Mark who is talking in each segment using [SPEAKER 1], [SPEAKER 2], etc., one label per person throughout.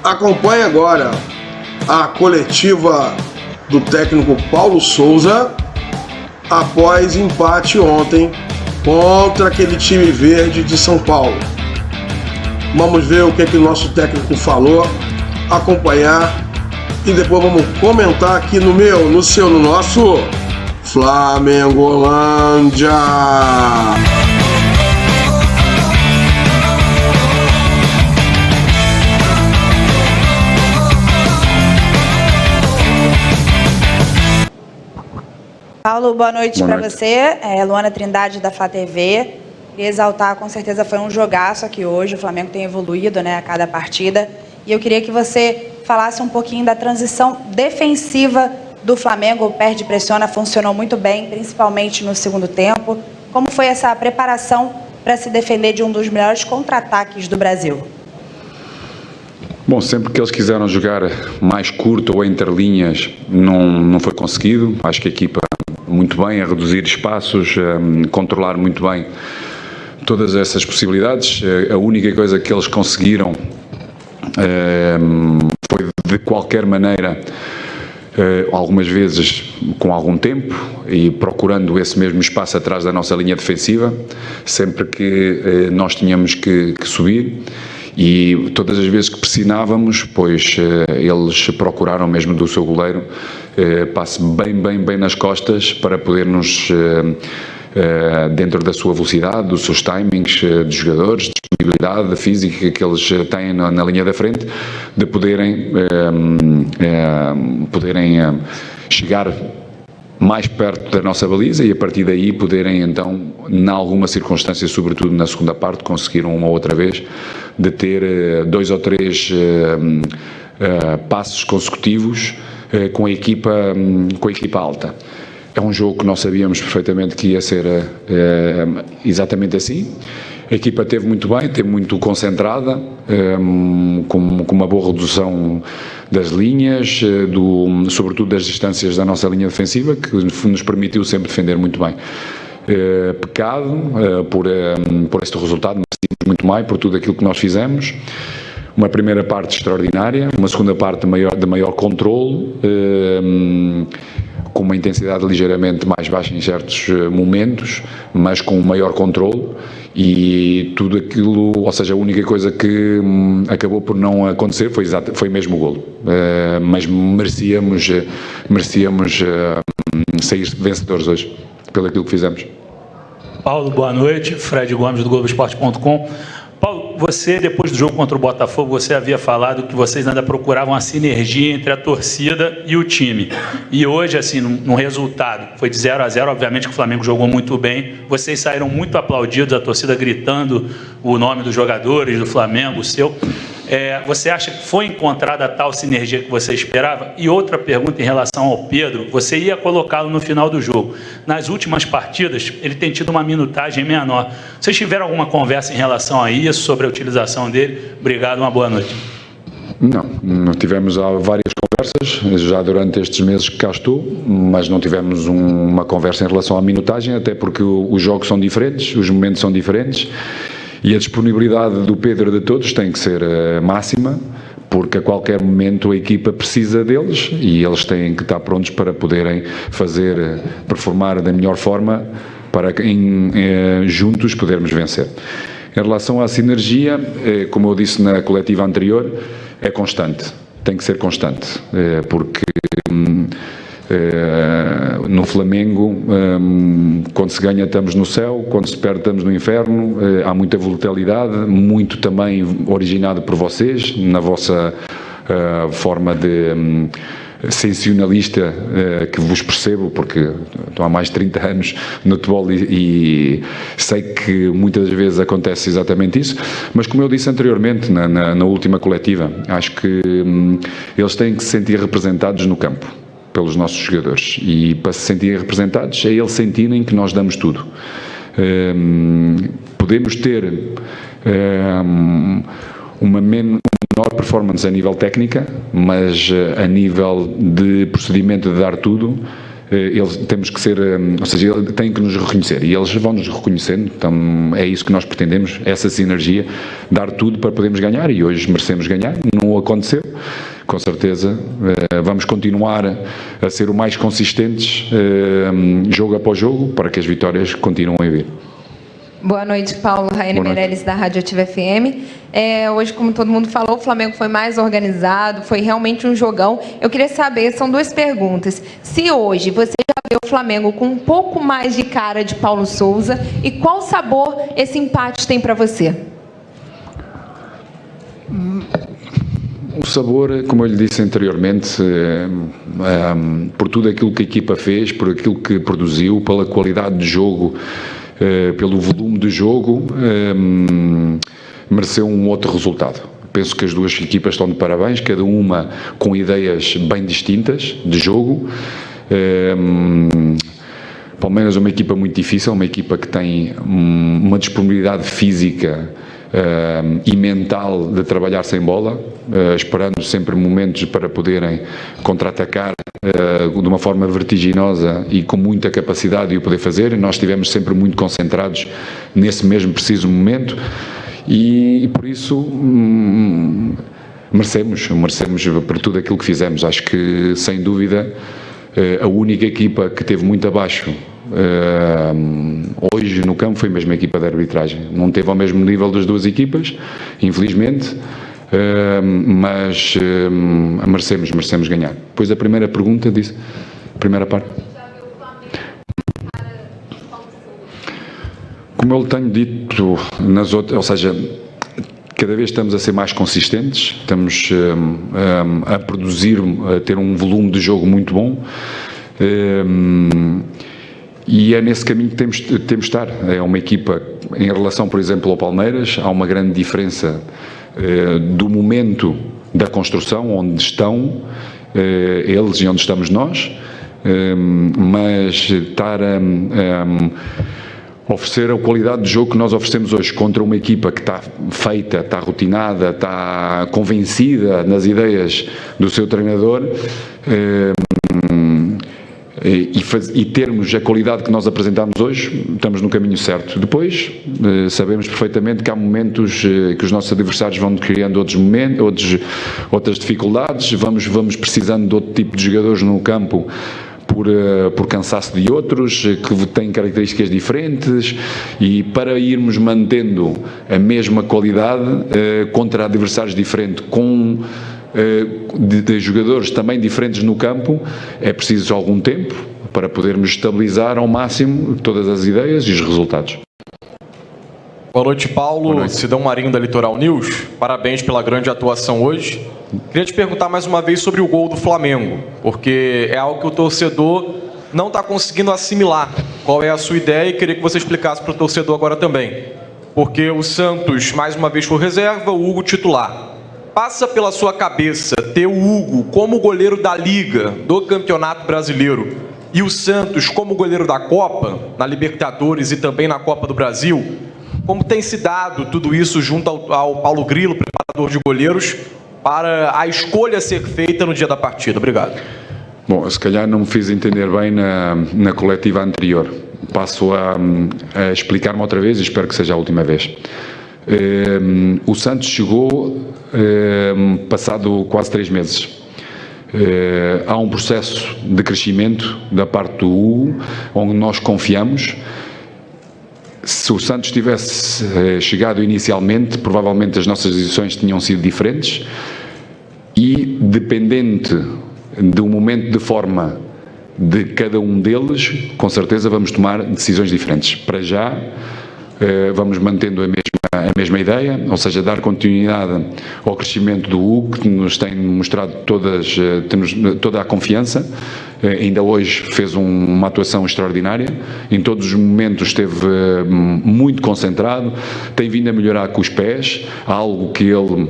[SPEAKER 1] Acompanhe agora a coletiva do técnico Paulo Souza após empate ontem contra aquele time verde de São Paulo. Vamos ver o que o nosso técnico falou, acompanhar e depois vamos comentar aqui no nosso Flamengolândia.
[SPEAKER 2] Paulo, boa noite para você. Luana Trindade, da Flá TV. Queria exaltar, com certeza foi um jogaço aqui hoje. O Flamengo tem evoluído, a cada partida. E eu queria que você falasse um pouquinho da transição defensiva do Flamengo. O perde e pressiona funcionou muito bem, principalmente no segundo tempo. Como foi essa preparação para se defender de um dos melhores contra-ataques do Brasil?
[SPEAKER 3] Bom, sempre que eles quiseram jogar mais curto ou entre linhas, não foi conseguido. Acho que a equipa muito bem a reduzir espaços, a controlar muito bem todas essas possibilidades. A única coisa que eles conseguiram foi, de qualquer maneira, algumas vezes com algum tempo e procurando esse mesmo espaço atrás da nossa linha defensiva, sempre que nós tínhamos que subir. E todas as vezes que pressionávamos, pois eles procuraram mesmo do seu goleiro passe bem nas costas para poder-nos, dentro da sua velocidade, dos seus timings de jogadores, disponibilidade física que eles têm na linha da frente, de poderem chegar mais perto da nossa baliza e a partir daí poderem então, em alguma circunstância, sobretudo na segunda parte, conseguir uma outra vez de ter 2 ou 3 passos consecutivos com a equipa alta. É um jogo que nós sabíamos perfeitamente que ia ser exatamente assim. A equipa esteve muito bem, esteve muito concentrada, com uma boa redução das linhas, sobretudo das distâncias da nossa linha defensiva, que nos permitiu sempre defender muito bem. Pecado por este resultado, mas muito mais por tudo aquilo que nós fizemos. Uma primeira parte extraordinária, uma segunda parte de maior controle, com uma intensidade ligeiramente mais baixa em certos momentos, mas com um maior controle, e tudo aquilo, ou seja, a única coisa que acabou por não acontecer foi mesmo o golo, mas merecíamos sair vencedores hoje, pelo aquilo que fizemos.
[SPEAKER 4] Paulo, boa noite. Fred Gomes, do Globoesporte.com. Paulo, você, depois do jogo contra o Botafogo, você havia falado que vocês ainda procuravam a sinergia entre a torcida e o time. E hoje, assim, no resultado, foi de 0-0, obviamente que o Flamengo jogou muito bem, vocês saíram muito aplaudidos, a torcida gritando o nome dos jogadores do Flamengo, o seu. Você acha que foi encontrada a tal sinergia que você esperava? E outra pergunta em relação ao Pedro, você ia colocá-lo no final do jogo. Nas últimas partidas, ele tem tido uma minutagem menor. Vocês tiveram alguma conversa em relação a isso, sobre a utilização dele? Obrigado, uma boa noite.
[SPEAKER 3] Não tivemos várias conversas, já durante estes meses que cá estou, mas não tivemos uma conversa em relação à minutagem, até porque os jogos são diferentes, os momentos são diferentes. E a disponibilidade do Pedro de todos tem que ser máxima, porque a qualquer momento a equipa precisa deles e eles têm que estar prontos para poderem performar da melhor forma para juntos podermos vencer. Em relação à sinergia, como eu disse na coletiva anterior, é constante, tem que ser constante, porque no Flamengo, quando se ganha estamos no céu, quando se perde estamos no inferno. Há muita volatilidade, muito também originado por vocês, na vossa forma de sensacionalista, que vos percebo, porque estou há mais de 30 anos no futebol e sei que muitas vezes acontece exatamente isso, mas como eu disse anteriormente na última coletiva, acho que eles têm que se sentir representados no campo pelos nossos jogadores, e para se sentirem representados é eles sentirem que nós damos tudo. Podemos ter uma menor performance a nível técnica, mas a nível de procedimento de dar tudo, eles temos que ser, ou seja, eles têm que nos reconhecer e eles vão nos reconhecendo, então é isso que nós pretendemos, essa sinergia, dar tudo para podermos ganhar e hoje merecemos ganhar, não aconteceu, com certeza vamos continuar a ser o mais consistentes jogo após jogo para que as vitórias continuem a vir.
[SPEAKER 5] Boa noite, Paulo. Raiane Meirelles, da Rádio Ativa FM. Hoje, como todo mundo falou, o Flamengo foi mais organizado, foi realmente um jogão. Eu queria saber, são duas perguntas. Se hoje você já vê o Flamengo com um pouco mais de cara de Paulo Souza, e qual sabor esse empate tem para você?
[SPEAKER 3] O sabor, como eu lhe disse anteriormente, por tudo aquilo que a equipa fez, por aquilo que produziu, pela qualidade de jogo, pelo volume de jogo, mereceu um outro resultado. Penso que as duas equipas estão de parabéns, cada uma com ideias bem distintas de jogo. Palmeiras é uma equipa muito difícil, uma equipa que tem uma disponibilidade física e mental de trabalhar sem bola, esperando sempre momentos para poderem contra-atacar de uma forma vertiginosa e com muita capacidade de o poder fazer. Nós estivemos sempre muito concentrados nesse mesmo preciso momento e por isso merecemos por tudo aquilo que fizemos. Acho que, sem dúvida, a única equipa que teve muito abaixo hoje no campo foi mesmo a equipa de arbitragem. Não teve ao mesmo nível das duas equipas, infelizmente, mas merecemos ganhar. Depois a primeira pergunta disse, a primeira parte. Como eu tenho dito nas outras, ou seja, cada vez estamos a ser mais consistentes, estamos a produzir, a ter um volume de jogo muito bom. E é nesse caminho que temos de estar. É uma equipa, em relação, por exemplo, ao Palmeiras, há uma grande diferença do momento da construção, onde estão eles e onde estamos nós, mas estar a oferecer a qualidade de jogo que nós oferecemos hoje contra uma equipa que está feita, está rotinada, está convencida nas ideias do seu treinador, e termos a qualidade que nós apresentamos hoje, estamos no caminho certo. Depois, sabemos perfeitamente que há momentos que os nossos adversários vão criando outros momentos, outras dificuldades, vamos precisando de outro tipo de jogadores no campo por cansaço de outros, que têm características diferentes, e para irmos mantendo a mesma qualidade contra adversários diferentes, com de jogadores também diferentes no campo, é preciso algum tempo para podermos estabilizar ao máximo todas as ideias e os resultados.
[SPEAKER 6] Boa noite, Paulo. Boa noite. Sidão Marinho, da Litoral News. Parabéns pela grande atuação hoje. Queria te perguntar mais uma vez sobre o gol do Flamengo, porque é algo que o torcedor não está conseguindo assimilar. Qual é a sua ideia? E queria que você explicasse para o torcedor agora também. Porque o Santos, mais uma vez, foi reserva, o Hugo titular. Passa pela sua cabeça ter o Hugo como goleiro da Liga, do Campeonato Brasileiro, e o Santos como goleiro da Copa, na Libertadores e também na Copa do Brasil? Como tem se dado tudo isso junto ao Paulo Grilo, preparador de goleiros, para a escolha ser feita no dia da partida? Obrigado.
[SPEAKER 3] Bom, se calhar não me fiz entender bem na coletiva anterior. Passo a explicar-me outra vez e espero que seja a última vez. O Santos chegou passado quase 3 meses. Há um processo de crescimento da parte do Hugo, onde nós confiamos. Se o Santos tivesse chegado inicialmente, provavelmente as nossas decisões tinham sido diferentes, e dependente do momento de forma de cada um deles, com certeza vamos tomar decisões diferentes. Para já, vamos mantendo a mesma ideia, ou seja, dar continuidade ao crescimento do Hugo, que nos tem mostrado temos toda a confiança. Ainda hoje fez uma atuação extraordinária, em todos os momentos esteve muito concentrado, tem vindo a melhorar com os pés, algo que ele,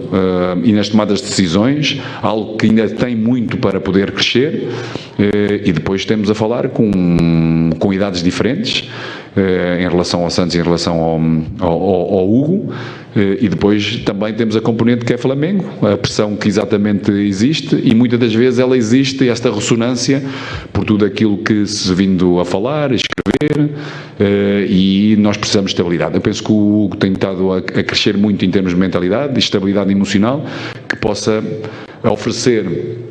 [SPEAKER 3] e nas tomadas de decisões, algo que ainda tem muito para poder crescer, e depois temos a falar com idades diferentes, em relação ao Santos, em relação ao Hugo, e depois também temos a componente que é Flamengo, a pressão que exatamente existe, e muitas das vezes ela existe, esta ressonância, por tudo aquilo que se vindo a falar, a escrever, e nós precisamos de estabilidade. Eu penso que o Hugo tem estado a crescer muito em termos de mentalidade, de estabilidade emocional, que possa oferecer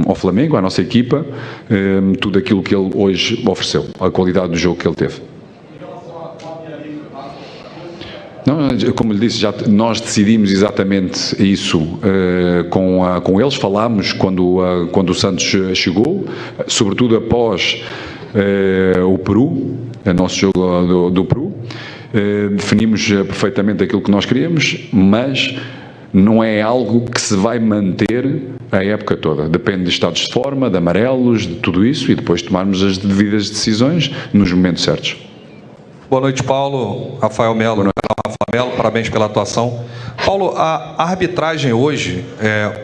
[SPEAKER 3] ao Flamengo, à nossa equipa, tudo aquilo que ele hoje ofereceu, a qualidade do jogo que ele teve. Não, como lhe disse, nós decidimos exatamente isso com eles, falámos quando o Santos chegou, sobretudo após o Peru, o nosso jogo do Peru, definimos perfeitamente aquilo que nós queríamos, mas não é algo que se vai manter a época toda. Depende de estados de forma, de amarelos, de tudo isso, e depois tomarmos as devidas decisões nos momentos certos.
[SPEAKER 7] Boa noite, Paulo. Rafael Melo, Rafael Melo, parabéns pela atuação. Paulo, a arbitragem hoje,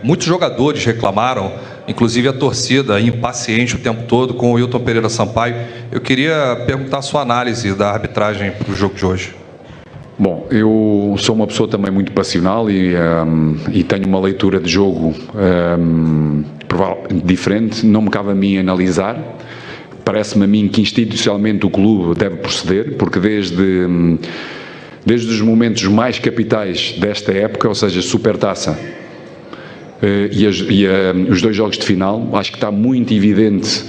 [SPEAKER 7] muitos jogadores reclamaram, inclusive a torcida impaciente o tempo todo com o Wilton Pereira Sampaio. Eu queria perguntar a sua análise da arbitragem para o jogo de hoje.
[SPEAKER 3] Bom, eu sou uma pessoa também muito passional e tenho uma leitura de jogo diferente. Não me cabe a mim analisar. Parece-me a mim que institucionalmente o clube deve proceder, porque desde os momentos mais capitais desta época, ou seja, Supertaça e os 2 jogos de final, acho que está muito evidente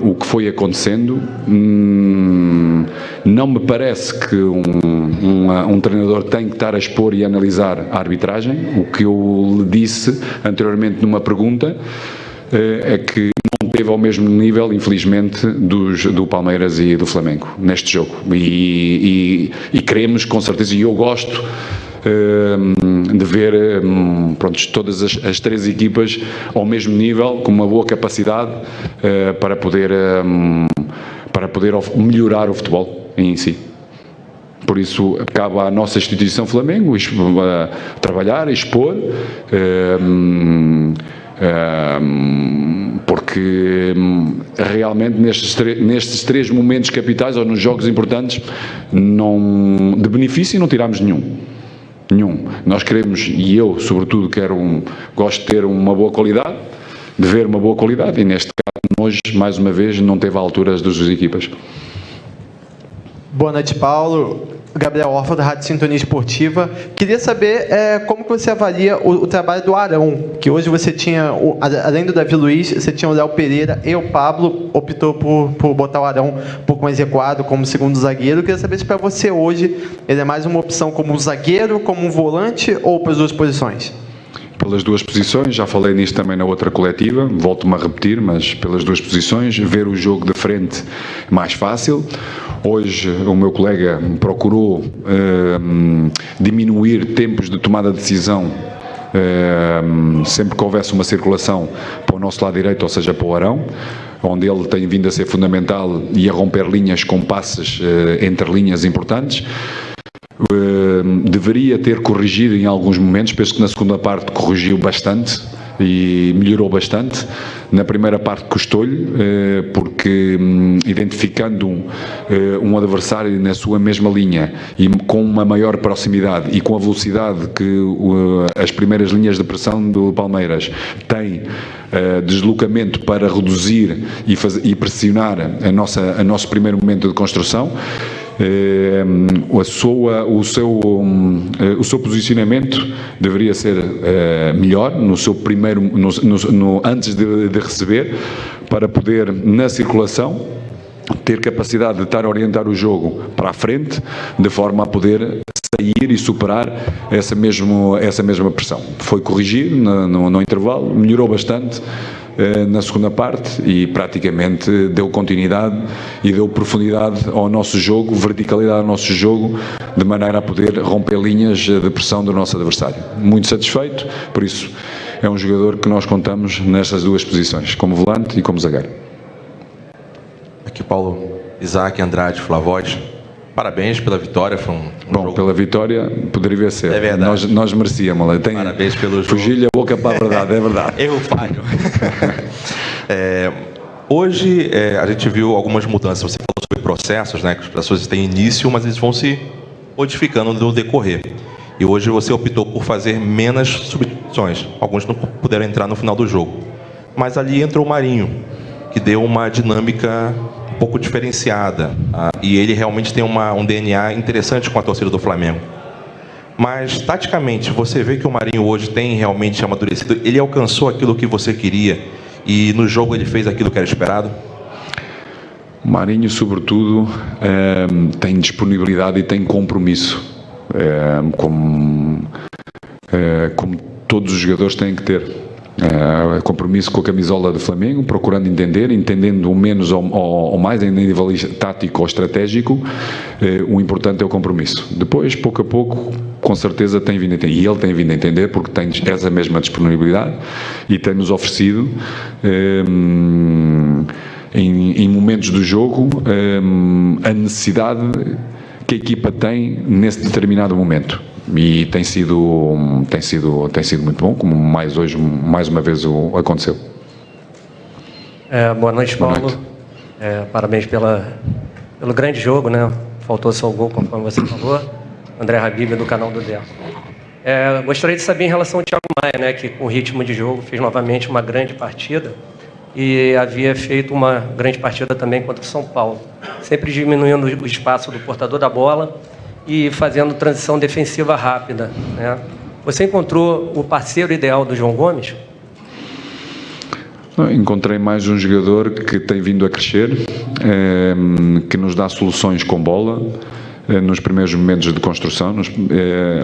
[SPEAKER 3] o que foi acontecendo. Não me parece que um treinador tem que estar a expor e a analisar a arbitragem. O que eu lhe disse anteriormente numa pergunta é que não teve ao mesmo nível, infelizmente, do Palmeiras e do Flamengo neste jogo. E queremos, com certeza, e eu gosto de ver todas as 3 equipas ao mesmo nível, com uma boa capacidade para poder melhorar o futebol em si. Por isso, cabe à nossa instituição Flamengo trabalhar, expor, porque realmente nestes 3 momentos capitais, ou nos jogos importantes, de benefício não tiramos nenhum. Nós queremos, e eu sobretudo gosto de ter uma boa qualidade, de ver uma boa qualidade, e neste caso hoje, mais uma vez, não teve a altura das 2 equipas.
[SPEAKER 8] Boa noite, Paulo. Gabriel Orfa, da Rádio Sintonia Esportiva. Queria saber como que você avalia o trabalho do Arão, que hoje você tinha, além do Davi Luiz, você tinha o Léo Pereira e o Pablo, optou por botar o Arão um pouco mais recuado como segundo zagueiro. Queria saber se para você hoje ele é mais uma opção como um zagueiro, como um volante, ou para as 2 posições?
[SPEAKER 3] Pelas 2 posições, já falei nisto também na outra coletiva, volto-me a repetir, mas pelas 2 posições, ver o jogo de frente mais fácil. Hoje o meu colega procurou diminuir tempos de tomada de decisão sempre que houvesse uma circulação para o nosso lado direito, ou seja, para o Arão, onde ele tem vindo a ser fundamental e a romper linhas com passes entre linhas importantes. Deveria ter corrigido em alguns momentos, penso que na segunda parte corrigiu bastante e melhorou bastante. Na primeira parte custou-lhe, porque identificando um adversário na sua mesma linha e com uma maior proximidade e com a velocidade que as primeiras linhas de pressão do Palmeiras têm, deslocamento para reduzir e pressionar o nosso primeiro momento de construção, o seu posicionamento deveria ser melhor no seu primeiro, antes de receber, para poder, na circulação, ter capacidade de estar a orientar o jogo para a frente, de forma a poder sair e superar essa mesma pressão. Foi corrigido no intervalo, melhorou bastante na segunda parte e praticamente deu continuidade e deu profundidade ao nosso jogo, verticalidade ao nosso jogo, de maneira a poder romper linhas de pressão do nosso adversário. Muito satisfeito, por isso é um jogador que nós contamos nestas 2 posições, como volante e como zagueiro.
[SPEAKER 9] Aqui Paulo, Isaac Andrade Flavoide. Parabéns pela vitória. Foi
[SPEAKER 3] Bom, jogo... pela vitória poderia ser.
[SPEAKER 9] É verdade.
[SPEAKER 3] Nós merecíamos.
[SPEAKER 9] Parabéns pelo jogo.
[SPEAKER 3] Fugir-lhe a boca para a verdade, é verdade.
[SPEAKER 9] Erro falho. Hoje a gente viu algumas mudanças. Você falou sobre processos, né? Que os processos têm início, mas eles vão se modificando no decorrer. E hoje você optou por fazer menos substituições. Alguns não puderam entrar no final do jogo. Mas ali entrou o Marinho, que deu uma dinâmica um pouco diferenciada. E ele realmente tem um DNA interessante com a torcida do Flamengo. Mas, taticamente, você vê que o Marinho hoje tem realmente amadurecido? Ele alcançou aquilo que você queria e no jogo ele fez aquilo que era esperado?
[SPEAKER 3] Marinho, sobretudo, tem disponibilidade e tem compromisso, como todos os jogadores têm que ter. Compromisso com a camisola do Flamengo, procurando entendendo o menos ou mais em nível tático ou estratégico. O importante é o compromisso. Depois, pouco a pouco, com certeza tem vindo a entender, e ele tem vindo a entender, porque tem essa mesma disponibilidade e tem-nos oferecido em momentos do jogo a necessidade que a equipa tem nesse determinado momento. E tem sido muito bom, como mais uma vez aconteceu.
[SPEAKER 10] Boa noite, Paulo.
[SPEAKER 3] Boa noite.
[SPEAKER 10] Parabéns pelo grande jogo, né? Faltou só o gol, conforme você falou. André Habib, do canal do Dé. Gostaria de saber em relação ao Thiago Maia, né? Que com ritmo de jogo fez novamente uma grande partida e havia feito uma grande partida também contra o São Paulo, sempre diminuindo o espaço do portador da bola e fazendo transição defensiva rápida, né? Você encontrou o parceiro ideal do João Gomes?
[SPEAKER 3] Encontrei mais um jogador que tem vindo a crescer, que nos dá soluções com bola, nos primeiros momentos de construção,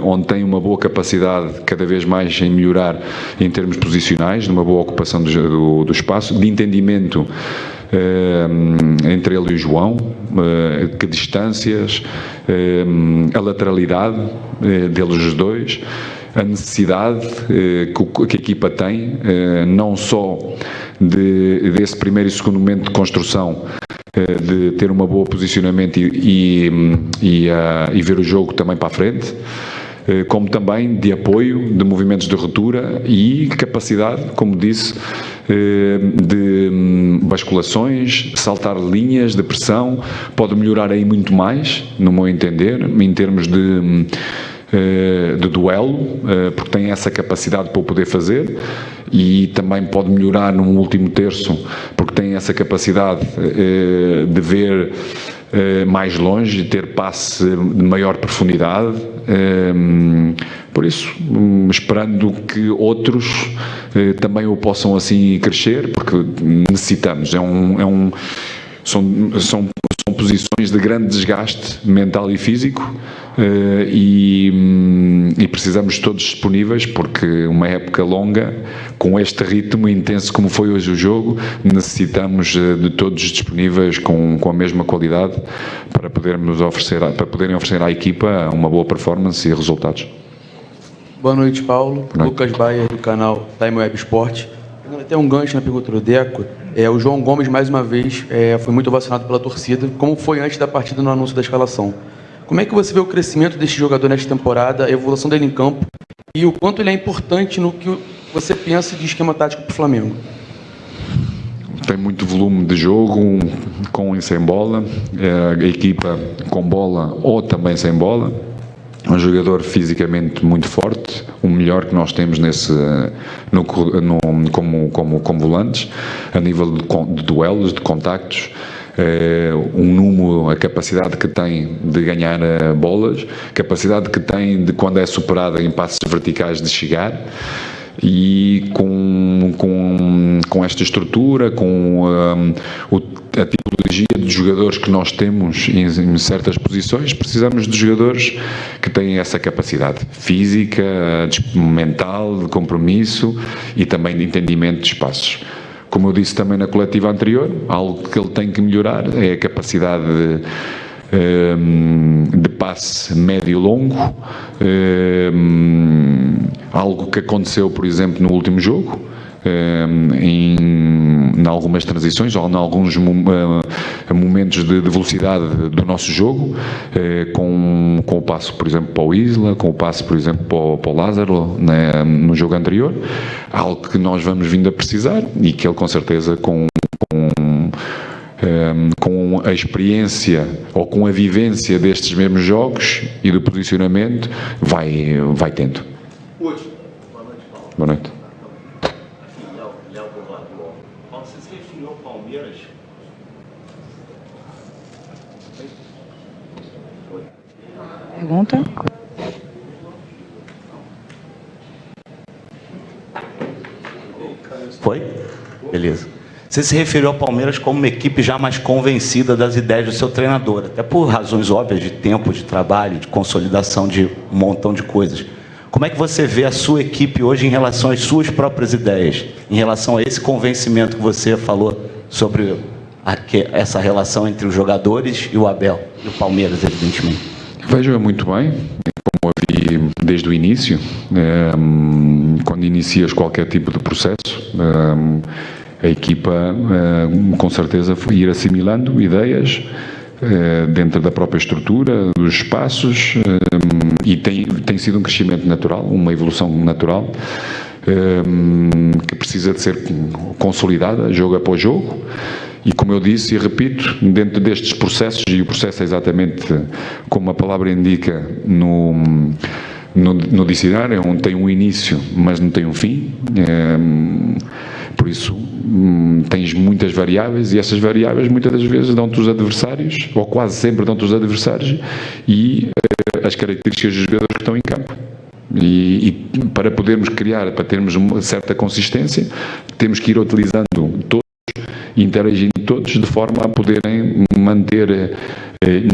[SPEAKER 3] onde tem uma boa capacidade cada vez mais em melhorar em termos posicionais, de uma boa ocupação do espaço, de entendimento entre ele e o João, que distâncias, a lateralidade deles os dois, a necessidade que a equipa tem, não só desse primeiro e segundo momento de construção, de ter um bom posicionamento e ver o jogo também para a frente, como também de apoio, de movimentos de ruptura e capacidade, como disse, de basculações, saltar linhas de pressão. Pode melhorar aí muito mais, no meu entender, em termos de duelo, porque tem essa capacidade para o poder fazer, e também pode melhorar num último terço, porque tem essa capacidade de ver mais longe, ter passe de maior profundidade. Por isso, esperando que outros também o possam assim crescer, porque necessitamos. São posições de grande desgaste mental e físico, e precisamos todos disponíveis, porque uma época longa, com este ritmo intenso como foi hoje o jogo, necessitamos de todos disponíveis com a mesma qualidade para poderem oferecer à equipa uma boa performance e resultados.
[SPEAKER 11] Boa noite, Paulo.
[SPEAKER 3] Boa noite.
[SPEAKER 11] Lucas Bayer, do canal Time Web Sport. Pegando até um gancho na pergunta do Deco, o João Gomes, mais uma vez, foi muito ovacionado pela torcida, como foi antes da partida no anúncio da escalação. Como é que você vê o crescimento deste jogador nesta temporada, a evolução dele em campo e o quanto ele é importante no que você pensa de esquema tático para o Flamengo?
[SPEAKER 3] Tem muito volume de jogo, com e sem bola, a equipa com bola ou também sem bola. É um jogador fisicamente muito forte, o melhor que nós temos como volantes, a nível de duelos, de contactos. Um número, a capacidade que tem de ganhar bolas, capacidade que tem de, quando é superada em passos verticais, de chegar. E com esta estrutura, com a tipologia de jogadores que nós temos em certas posições, precisamos de jogadores que têm essa capacidade física, mental, de compromisso e também de entendimento de espaços. Como eu disse também na coletiva anterior, algo que ele tem que melhorar é a capacidade de passe médio-longo, algo que aconteceu, por exemplo, no último jogo, em algumas transições ou em alguns momentos de velocidade do nosso jogo, com o passo, por exemplo, para o Isla, com o passo, por exemplo, para o Lázaro, né, no jogo anterior, algo que nós vamos vindo a precisar e que ele, com certeza, com com a experiência ou com a vivência destes mesmos jogos e do posicionamento, vai tendo. Boa noite.
[SPEAKER 12] Você se referiu ao Palmeiras?
[SPEAKER 2] Pergunta?
[SPEAKER 12] Foi? Beleza. Você se referiu ao Palmeiras como uma equipe já mais convencida das ideias do seu treinador, até por razões óbvias de tempo, de trabalho, de consolidação de um montão de coisas. Como é que você vê a sua equipe hoje em relação às suas próprias ideias, em relação a esse convencimento que você falou sobre essa relação entre os jogadores e o Abel, e o Palmeiras, evidentemente?
[SPEAKER 3] Vejo muito bem, como eu vi desde o início, quando inicias qualquer tipo de processo, a equipa com certeza foi ir assimilando ideias dentro da própria estrutura, dos espaços, e tem sido um crescimento natural, uma evolução natural, que precisa de ser consolidada, jogo após jogo. E como eu disse e repito, dentro destes processos, e o processo é exatamente como a palavra indica no dicionário, onde tem um início, mas não tem um fim. Por isso, tens muitas variáveis, e essas variáveis muitas das vezes dão-te os adversários, ou quase sempre dão-te os adversários, e as características dos jogadores que estão em campo. E para podermos criar, para termos uma certa consistência, temos que ir utilizando todos, interagindo todos, de forma a poderem manter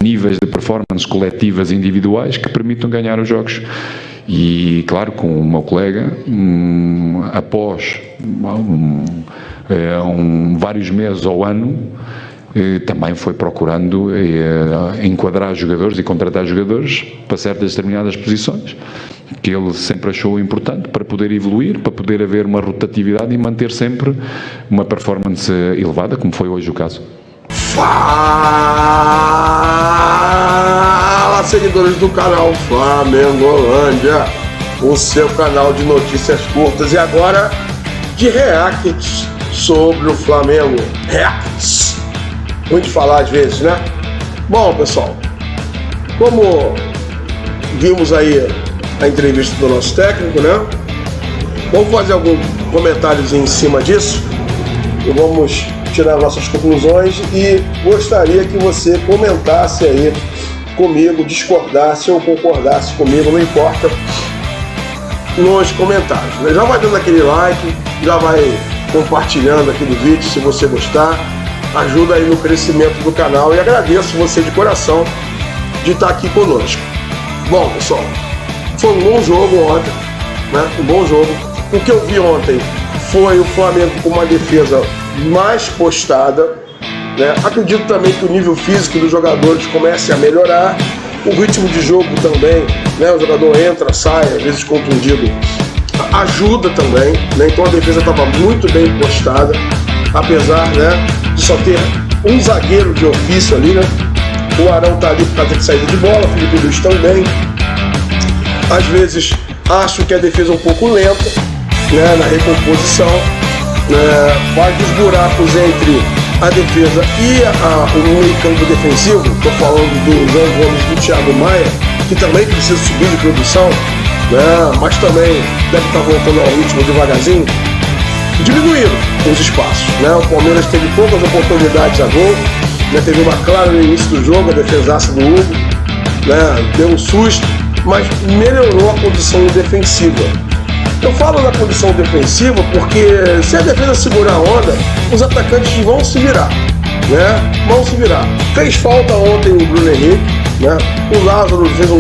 [SPEAKER 3] níveis de performance coletivas e individuais que permitam ganhar os jogos. E, claro, com o meu colega, após vários meses ou ano, também foi procurando enquadrar jogadores e contratar jogadores para certas determinadas posições, que ele sempre achou importante para poder evoluir, para poder haver uma rotatividade e manter sempre uma performance elevada, como foi hoje o caso.
[SPEAKER 1] Fala, seguidores do canal Flamengolândia, o seu canal de notícias curtas e agora de reacts sobre o Flamengo. Reacts, muito falar às vezes, né? Bom, pessoal, como vimos aí a entrevista do nosso técnico, né? Vamos fazer alguns comentários em cima disso e vamos tirar nossas conclusões, e gostaria que você comentasse aí comigo, discordasse ou concordasse comigo, não importa, nos comentários, né? Já vai dando aquele like, já vai compartilhando aquele vídeo se você gostar, ajuda aí no crescimento do canal, e agradeço você de coração de estar aqui conosco. Bom, pessoal, foi um bom jogo ontem, né? Um bom jogo. O que eu vi ontem foi o Flamengo com uma defesa mais postada, né? Acredito também que o nível físico dos jogadores comece a melhorar, o ritmo de jogo também, né? O jogador entra, sai, às vezes contundido, ajuda também, né? Então a defesa estava muito bem postada, apesar, né, de só ter um zagueiro de ofício ali, né? O Arão tá ali por causa de saída de bola, o Felipe Luiz também. Às vezes acho que a defesa é um pouco lenta, né, na recomposição, faz os buracos entre a defesa e o meio campo defensivo. Estou falando do João Gomes e do Thiago Maia, que também precisa subir de produção, né, mas também deve estar voltando ao ritmo devagarzinho. Diminuíram os espaços, né? O Palmeiras teve poucas oportunidades a gol, né? Teve uma clara no início do jogo, a defesaça do Hugo, né? Deu um susto, mas melhorou a condição defensiva. Eu falo da condição defensiva porque se a defesa segurar a onda, os atacantes vão se virar, né? Vão se virar. Fez falta ontem o Bruno Henrique, né? O Lázaro fez um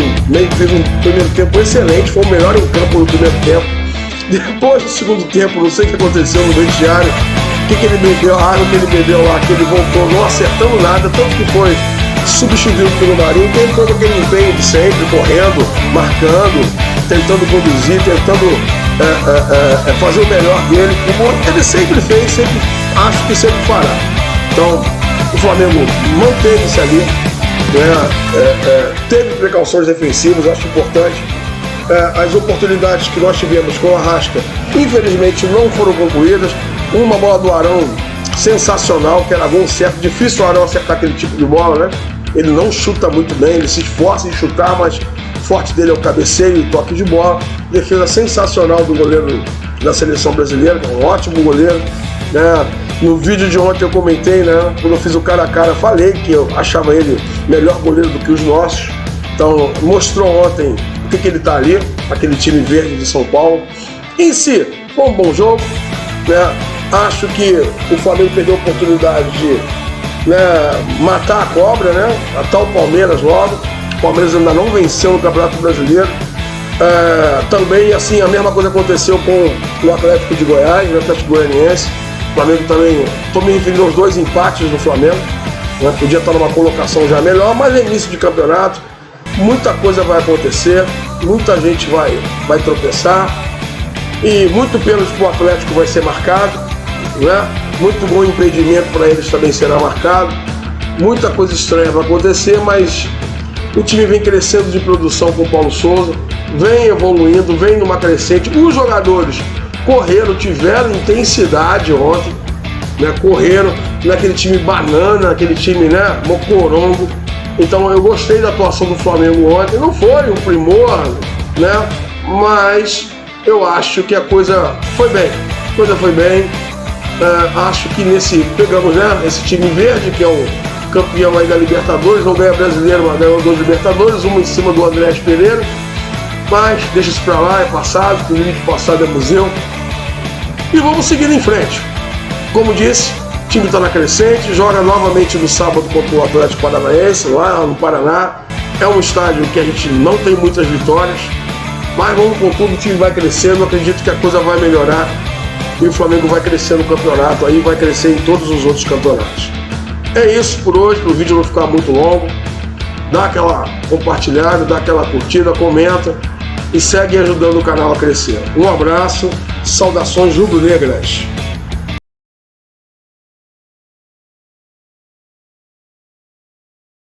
[SPEAKER 1] primeiro tempo excelente, foi o melhor em campo no primeiro tempo. Depois do segundo tempo, não sei o que aconteceu no vestiário, o que ele bebeu, a água que ele bebeu lá, que ele voltou não acertando nada, tanto que foi substituído pelo Marinho, tem todo aquele empenho de sempre, correndo, marcando, tentando conduzir, tentando fazer o melhor dele, como ele sempre fez, sempre acho que sempre fará. Então, o Flamengo manteve-se ali, né? Teve precauções defensivas, acho importante. As oportunidades que nós tivemos com o Arrasca, infelizmente, não foram concluídas. Uma bola do Arão sensacional, que era gol certo. Difícil o Arão acertar aquele tipo de bola, né? Ele não chuta muito bem, ele se esforça em chutar, mas o forte dele é o cabeceio e o toque de bola. Defesa sensacional do goleiro da seleção brasileira, que é um ótimo goleiro, né? No vídeo de ontem eu comentei, né? Quando eu fiz o cara a cara, falei que eu achava ele melhor goleiro do que os nossos. Então mostrou ontem o que ele tá ali, aquele time verde de São Paulo. Em si, foi um bom jogo, né? Acho que o Flamengo perdeu a oportunidade de, né, matar a cobra, né? Até o Palmeiras logo. O Palmeiras ainda não venceu no Campeonato Brasileiro. Também, assim, a mesma coisa aconteceu com o Atlético de Goiás, o Atlético Goianiense. O Flamengo também, estou me referindo aos 2 empates do Flamengo, né? Podia estar numa colocação já melhor, mas é início de campeonato, muita coisa vai acontecer, muita gente vai tropeçar, e muito pênalti para o Atlético vai ser marcado, né? Muito bom impedimento para eles também será marcado, muita coisa estranha vai acontecer, mas o time vem crescendo de produção com o Paulo Souza, vem evoluindo, vem numa crescente. Os jogadores correram, tiveram intensidade ontem, né? Correram naquele time banana, aquele time, né, mocorongo. Então eu gostei da atuação do Flamengo ontem. Não foi um primor, né? Mas eu acho que a coisa foi bem. Acho que pegamos, né, esse time verde, que é o campeão aí da Libertadores, não ganha brasileiro, mas ganhou 2 Libertadores, uma em cima do Andrés Pereira. Mas deixa isso pra lá, é passado, o limite passado é museu. E vamos seguir em frente. Como disse, o time está na crescente, joga novamente no sábado contra o Atlético Paranaense, lá no Paraná. É um estádio que a gente não tem muitas vitórias, mas vamos com tudo, o time vai crescendo, acredito que a coisa vai melhorar e o Flamengo vai crescer no campeonato, aí vai crescer em todos os outros campeonatos. É isso por hoje, para o vídeo não ficar muito longo. Dá aquela compartilhada, dá aquela curtida, comenta e segue ajudando o canal a crescer. Um abraço, saudações rubro-negras.